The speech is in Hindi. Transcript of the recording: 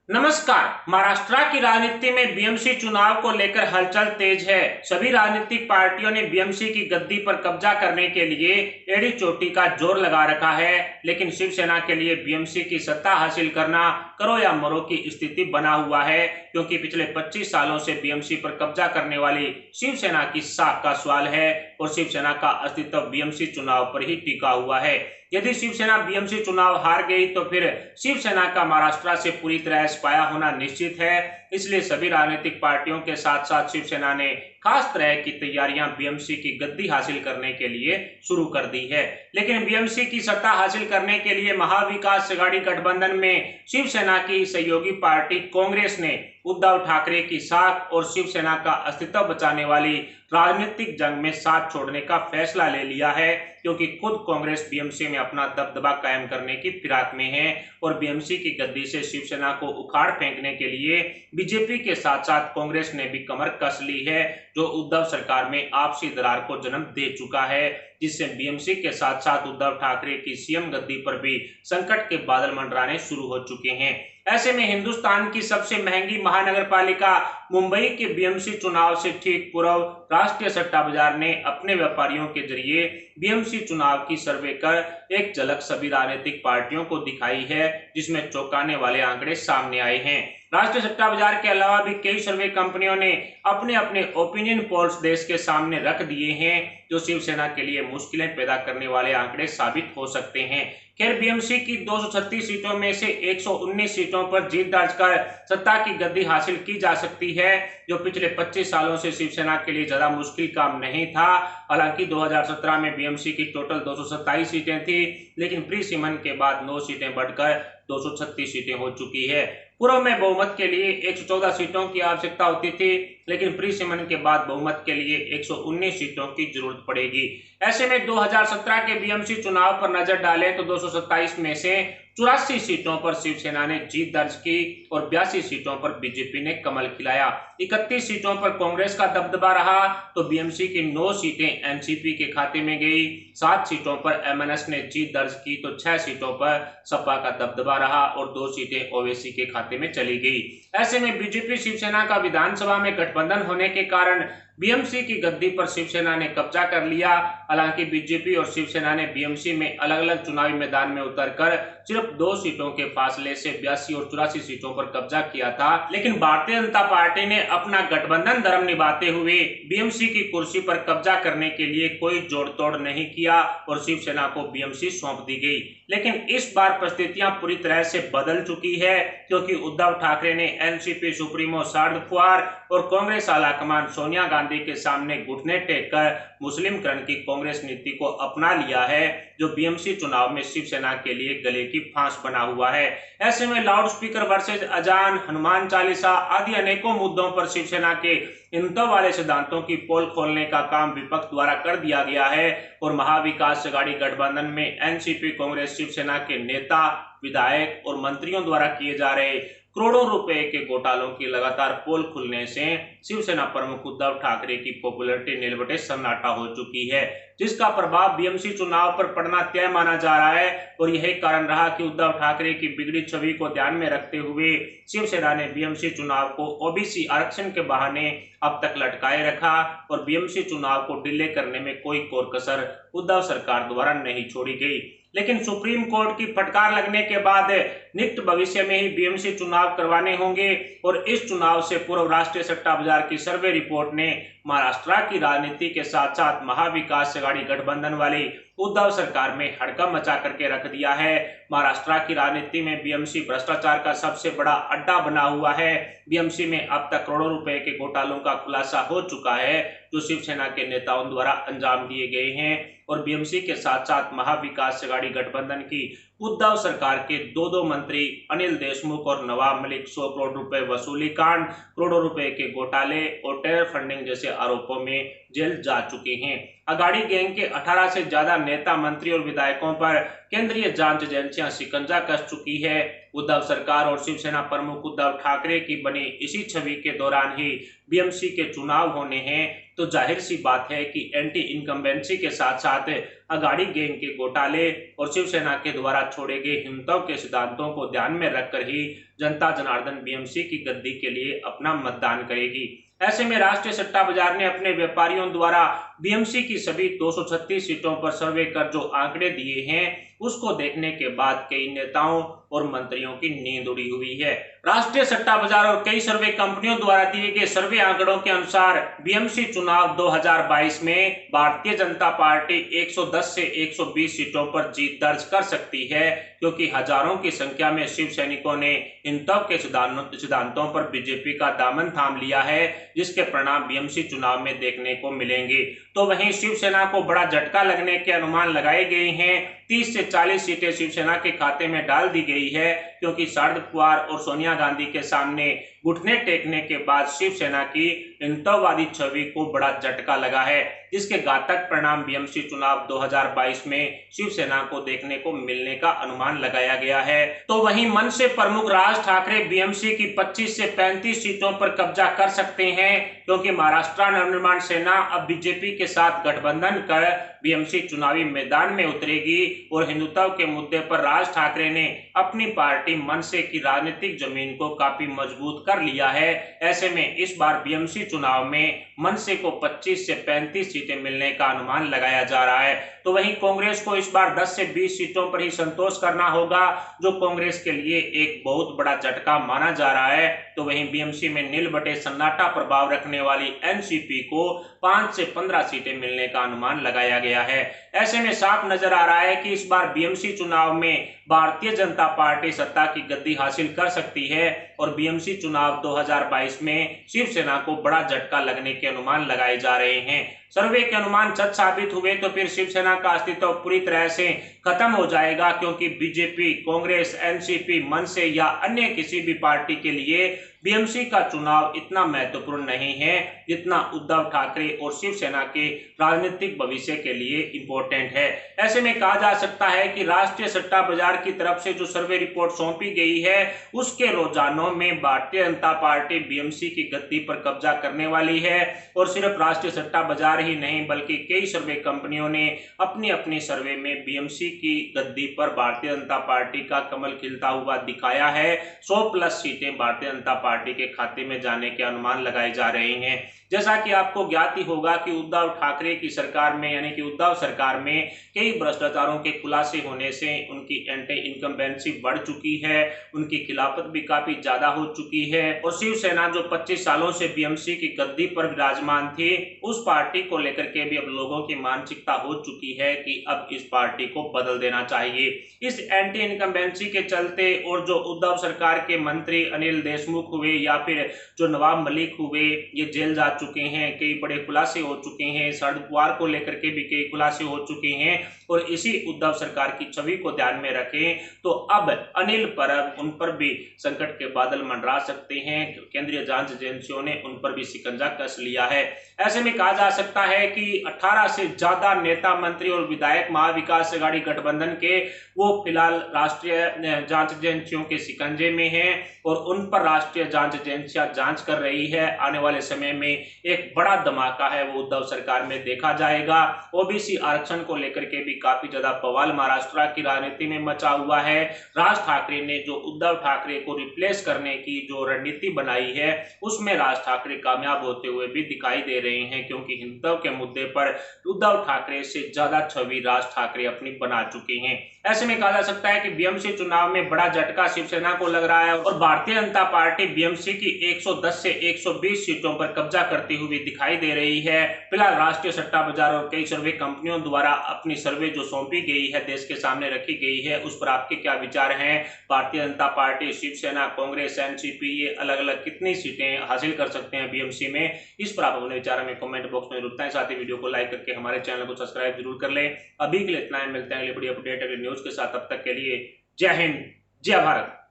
नमस्कार। महाराष्ट्र की राजनीति में बीएमसी चुनाव को लेकर हलचल तेज है। सभी राजनीतिक पार्टियों ने बीएमसी की गद्दी पर कब्जा करने के लिए एड़ी चोटी का जोर लगा रखा है, लेकिन शिवसेना के लिए बीएमसी की सत्ता हासिल करना करो या मरो की स्थिति बना हुआ है, क्योंकि पिछले 25 सालों से बीएमसी पर कब्जा करने वाली शिवसेना की साख का सवाल है और शिवसेना का अस्तित्व बीएमसी चुनाव पर ही टिका हुआ है। यदि शिवसेना बीएमसी चुनाव हार गई तो फिर शिवसेना का महाराष्ट्र से पूरी तरह सफाया होना निश्चित है। इसलिए सभी राजनीतिक पार्टियों के साथ साथ शिवसेना ने खास तरह की तैयारियां बीएमसी की गद्दी हासिल करने के लिए शुरू कर दी है। लेकिन बीएमसी की सत्ता हासिल करने के लिए महाविकास आघाड़ी गठबंधन में शिवसेना की सहयोगी पार्टी कांग्रेस ने उद्धव ठाकरे की साख और शिवसेना का अस्तित्व बचाने वाली राजनीतिक जंग में साथ छोड़ने का फैसला ले लिया है, क्योंकि खुद कांग्रेस बीएमसी में अपना दबदबा कायम करने की फिराक में है और बीएमसी की गद्दी से शिवसेना को उखाड़ फेंकने के लिए बीजेपी के साथ साथ कांग्रेस ने भी कमर कस ली है, जो उद्धव सरकार में आपसी दरार को जन्म दे चुका है, जिससे बीएमसी के साथ साथ उद्धव ठाकरे की सीएम गद्दी पर भी संकट के बादल मंडराने शुरू हो चुके हैं। ऐसे में हिंदुस्तान की सबसे महंगी महानगरपालिका मुंबई के बीएमसी चुनाव से ठीक पूर्व राष्ट्रीय सट्टा बाजार ने अपने व्यापारियों के जरिए बीएमसी चुनाव की सर्वे कर एक झलक सभी राजनीतिक पार्टियों को दिखाई है, जिसमें चौंकाने वाले आंकड़े सामने आए हैं। राष्ट्रीय सट्टा बाजार के अलावा भी कई सर्वे कंपनियों ने अपने अपने ओपिनियन पोल्स देश के सामने रख दिए हैं, जो शिवसेना के लिए मुश्किलें पैदा करने वाले आंकड़े साबित हो सकते हैं। खैर, बीएमसी की 236 सीटों में से 119 सीटों पर जीत दर्ज कर सत्ता की गद्दी हासिल की जा सकती है, जो पिछले 25 सालों से शिवसेना के लिए ज्यादा मुश्किल काम नहीं था। हालांकि 2017 में बीएमसी की टोटल 227 सीटें थी, लेकिन प्री सीमन के बाद 9 सीटें बढ़कर 236 सीटें हो चुकी है। पूर्व में बहुमत के लिए 114 सीटों की आवश्यकता होती थी, लेकिन प्री सीमन के बाद बहुमत के लिए 119 सीटों की जरूरत पड़ेगी। ऐसे में 2017 के बीएमसी चुनाव पर नजर डालें तो 227 में से 84 सीटों पर शिवसेना ने जीत दर्ज की और 82 सीटों पर बीजेपी ने कमल खिलाया। 31 सीटों पर कांग्रेस का दबदबा रहा तो बीएमसी की 9 सीटें एनसीपी के खाते में गई। 7 सीटों पर एमएनएस ने जीत दर्ज की तो 6 सीटों पर सपा का दबदबा रहा और 2 सीटें ओवैसी के खाते में चली गई। ऐसे में बीजेपी शिवसेना का विधानसभा में गठबंधन होने के कारण बीएमसी की गद्दी पर शिवसेना ने कब्जा कर लिया। हालांकि बीजेपी और शिवसेना ने बीएमसी में अलग अलग चुनावी मैदान में उतरकर सिर्फ 2 सीटों के फासले से 82 और 84 सीटों पर कब्जा किया था, लेकिन भारतीय जनता पार्टी ने अपना गठबंधन धर्म निभाते हुए बीएमसी की कुर्सी पर कब्जा करने के लिए कोई जोड़ तोड़ नहीं किया और शिवसेना को बीएमसी सौंप दी गई। लेकिन इस बार परिस्थितियां पूरी तरह से बदल चुकी है, क्योंकि उद्धव ठाकरे ने एनसीपी सुप्रीमो शरद पवार और कांग्रेस आलाकमान सोनिया गांधी के सामने घुटने टेककर मुस्लिमकरण की कांग्रेस नीति को अपना लिया है, जो बीएमसी चुनाव में शिवसेना के लिए गले की फांस बना हुआ है। ऐसे में लाउड स्पीकर वर्सेज अजान, हनुमान चालीसा आदि अनेकों मुद्दों पर शिवसेना के हिंदुत्व वाले सिद्धांतों की पोल खोलने का काम विपक्ष द्वारा कर दिया गया है और महाविकास आघाड़ी गठबंधन में एनसीपी, कांग्रेस, शिवसेना के नेता, विधायक और मंत्रियों द्वारा किए जा रहे करोड़ों रुपए के घोटालों की लगातार पोल खुलने से शिवसेना प्रमुख उद्धव ठाकरे की पॉपुलैरिटी नीलबटे सन्नाटा हो चुकी है, जिसका प्रभाव बीएमसी चुनाव पर पड़ना तय माना जा रहा है। और यही कारण रहा कि उद्धव ठाकरे की बिगड़ी छवि को ध्यान में रखते हुए शिवसेना ने बीएमसी चुनाव को ओबीसी आरक्षण के बहाने अब तक लटकाए रखा और बीएमसी चुनाव को डिले करने में कोई कोर कसर उद्धव सरकार द्वारा नहीं छोड़ी गई। लेकिन सुप्रीम कोर्ट की फटकार लगने के बाद निकट भविष्य में ही बीएमसी चुनाव करवाने होंगे और इस चुनाव से पूर्व राष्ट्रीय सट्टा बाजार की सर्वे रिपोर्ट ने महाराष्ट्र की राजनीति के साथ साथ महाविकास आघाड़ी गठबंधन वाली उद्धव सरकार में हड़कंप मचा करके रख दिया है। महाराष्ट्र की राजनीति में बीएमसी भ्रष्टाचार का सबसे बड़ा अड्डा बना हुआ है। बीएमसी में अब तक करोड़ों रुपए के घोटालों का खुलासा हो चुका है, जो शिवसेना के नेताओं द्वारा अंजाम दिए गए हैं और बीएमसी के साथ साथ महाविकास आघाड़ी गठबंधन की उद्धव सरकार के 2 मंत्री अनिल देशमुख और नवाब मलिक 100 करोड़ रुपए वसूली कांड, करोड़ों रुपए के घोटाले और टेरर फंडिंग जैसे आरोपों में जेल जा चुके हैं। अघाड़ी गैंग के 18 से ज्यादा नेता, मंत्री और विधायकों पर केंद्रीय जांच एजेंसियां शिकंजा कस चुकी है। उद्धव सरकार और शिवसेना प्रमुख उद्धव ठाकरे की बनी इसी छवि के दौरान ही बीएमसी के चुनाव होने हैं, तो जाहिर सी बात है कि एंटी इनकम्बेंसी के साथ साथ अगाड़ी गैंग के घोटाले और शिवसेना के द्वारा छोड़े गए हिंदुत्व के सिद्धांतों को ध्यान में रखकर ही जनता जनार्दन बीएमसी की गद्दी के लिए अपना मतदान करेगी। ऐसे में राष्ट्रीय सट्टा बाजार ने अपने व्यापारियों द्वारा बीएमसी की सभी 236 सीटों पर सर्वे कर जो आंकड़े दिए हैं उसको देखने के बाद कई नेताओं और मंत्रियों की नींद उड़ी हुई है। राष्ट्रीय सट्टा बाजार और कई सर्वे कंपनियों द्वारा दिए गए सर्वे आंकड़ों के अनुसार बीएमसी चुनाव 2022 में भारतीय जनता पार्टी 110 से 120 सीटों पर जीत दर्ज कर सकती है, क्योंकि हजारों की संख्या में शिव सैनिकों ने हिंदुत्व के सिद्धांतों पर बीजेपी का दामन थाम लिया है, जिसके परिणाम बीएमसी चुनाव में देखने को मिलेंगे। तो वहीं शिवसेना को बड़ा झटका लगने के अनुमान लगाए गए हैं। 30 से 40 सीटें शिवसेना के खाते में डाल दी गई है, क्योंकि शरद पवार और सोनिया गांधी के सामने घुटने टेकने के बाद शिवसेना की हिंदुत्ववादी छवि को बड़ा झटका लगा है, जिसके घातक परिणाम बीएमसी चुनाव 2022 में शिवसेना को देखने को मिलने का अनुमान लगाया गया है। तो वहीं मन से प्रमुख राज ठाकरे बीएमसी की 25 से 35 सीटों पर कब्जा कर सकते हैं, क्योंकि महाराष्ट्र नवनिर्माण सेना अब बीजेपी के साथ गठबंधन कर बीएमसी चुनावी मैदान में उतरेगी और हिंदुत्व के मुद्दे पर राज ठाकरे ने अपनी पार्टी मनसे की राजनीतिक जमीन को काफी मजबूत कर लिया है। ऐसे में इस बार बीएमसी चुनाव में मनसे को 25 से 35 सीटें मिलने का अनुमान लगाया जा रहा है। तो वहीं कांग्रेस को इस बार 10 से 20 सीटों पर ही संतोष करना होगा, जो कांग्रेस के लिए एक बहुत बड़ा झटका माना जा रहा है। तो वहीं बीएमसी में नील बटे सन्नाटा प्रभाव रखने वाली एनसीपी को 5 से 15 सीटें मिलने का अनुमान लगाया गया है। ऐसे में साफ नजर आ रहा है कि इस बार बीएमसी चुनाव में भारतीय जनता पार्टी सत्ता की गद्दी हासिल कर सकती है और बीएमसी चुनाव 2022 में शिवसेना को बड़ा झटका लगने के अनुमान लगाए जा रहे हैं। सर्वे के अनुमान सच साबित हुए तो फिर शिवसेना का अस्तित्व पूरी तरह से खत्म हो जाएगा, क्योंकि बीजेपी, कांग्रेस, एनसीपी, मनसे या अन्य किसी भी पार्टी के लिए बीएमसी का चुनाव इतना महत्वपूर्ण नहीं है जितना उद्धव ठाकरे और शिवसेना के राजनीतिक भविष्य के लिए इंपॉर्टेंट है। ऐसे में कहा जा सकता है कि राष्ट्रीय सट्टा बाजार की तरफ से जो सर्वे रिपोर्ट सौंपी गई है उसके रुझानों में भारतीय जनता पार्टी बीएमसी की गद्दी पर कब्जा करने वाली है। और सिर्फ राष्ट्रीय सट्टा बाजार ही नहीं बल्कि कई सर्वे कंपनियों ने अपनी अपनी सर्वे में बीएमसी की गद्दी पर भारतीय जनता पार्टी का कमल खिलता हुआ दिखाया है। 100+ सीटें भारतीय जनता पार्टी के खाते में जाने के अनुमान लगाए जा रहे हैं। जैसा कि आपको ज्ञात ही होगा कि उद्धव ठाकरे की सरकार में यानी कि उद्धव सरकार में कई भ्रष्टाचारों के खुलासे होने से उनकी एंटी इनकम्बेंसी बढ़ चुकी है, उनकी खिलाफत भी काफी ज्यादा हो चुकी है। और शिवसेना जो 25 सालों से बीएमसी की गद्दी पर विराजमान थी, उस पार्टी को लेकर के भी अब लोगों की मानसिकता हो चुकी है कि अब इस पार्टी को बदल देना चाहिए। इस एंटी इनकम्बेंसी के चलते और जो उद्धव सरकार के मंत्री अनिल देशमुख हुए या फिर जो नवाब मलिक हुए, ये जेल जा चुके हैं, कई बड़े खुलासे हो चुके हैं, शरद पवार को लेकर के भी कई खुलासे हो चुके हैं। और इसी उद्धव सरकार की छवि को ध्यान में रखें तो अब अनिल परब उन पर भी संकट के बादल मंडरा सकते हैं। केंद्रीय जांच एजेंसियों ने उन पर भी शिकंजा कस लिया है। ऐसे में कहा जा सकता है कि 18 से ज्यादा नेता, मंत्री और विधायक महाविकास अघाड़ी गठबंधन के वो फिलहाल राष्ट्रीय जांच एजेंसियों के शिकंजे में हैं और उन पर राष्ट्रीय जांच एजेंसियां जांच कर रही है। आने वाले समय में एक बड़ा धमाका है वो उद्धव सरकार में देखा जाएगा। ओबीसी आरक्षण को लेकर के भी काफी ज्यादा बवाल महाराष्ट्र की राजनीति में मचा हुआ है। राज ठाकरे ने जो उद्धव ठाकरे को रिप्लेस करने की जो रणनीति बनाई है उसमें राज ठाकरे कामयाब होते हुए भी दिखाई दे रहे हैं, क्योंकि हिंदुत्व के मुद्दे पर उद्धव ठाकरे से ज्यादा छवि राज ठाकरे अपनी बना चुके हैं। ऐसे में कहा जा सकता है कि बीएमसी चुनाव में बड़ा झटका शिवसेना को लग रहा है और भारतीय जनता पार्टी बीएमसी की 110 से 120 सीटों पर कब्जा करती हुई दिखाई दे रही है। फिलहाल राष्ट्रीय सट्टा बाजार और कई सर्वे कंपनियों द्वारा अपनी सर्वे जो सौंपी गई है, देश के सामने रखी गई है, उस पर आपके क्या विचार हैं? भारतीय जनता पार्टी, शिवसेना, कांग्रेस, एनसीपी ये अलग अलग कितनी सीटें हासिल कर सकते हैं बीएमसी में? इस पर आप अपने विचार में कमेंट बॉक्स में जरूर बताएं। साथ ही वीडियो को लाइक करके हमारे चैनल को सब्सक्राइब जरूर कर लें। अभी के लिए इतना ही, मिलते हैं अगली बड़ी अपडेट अगली न्यूज के साथ। तब तक के लिए जय हिंद, जय भारत।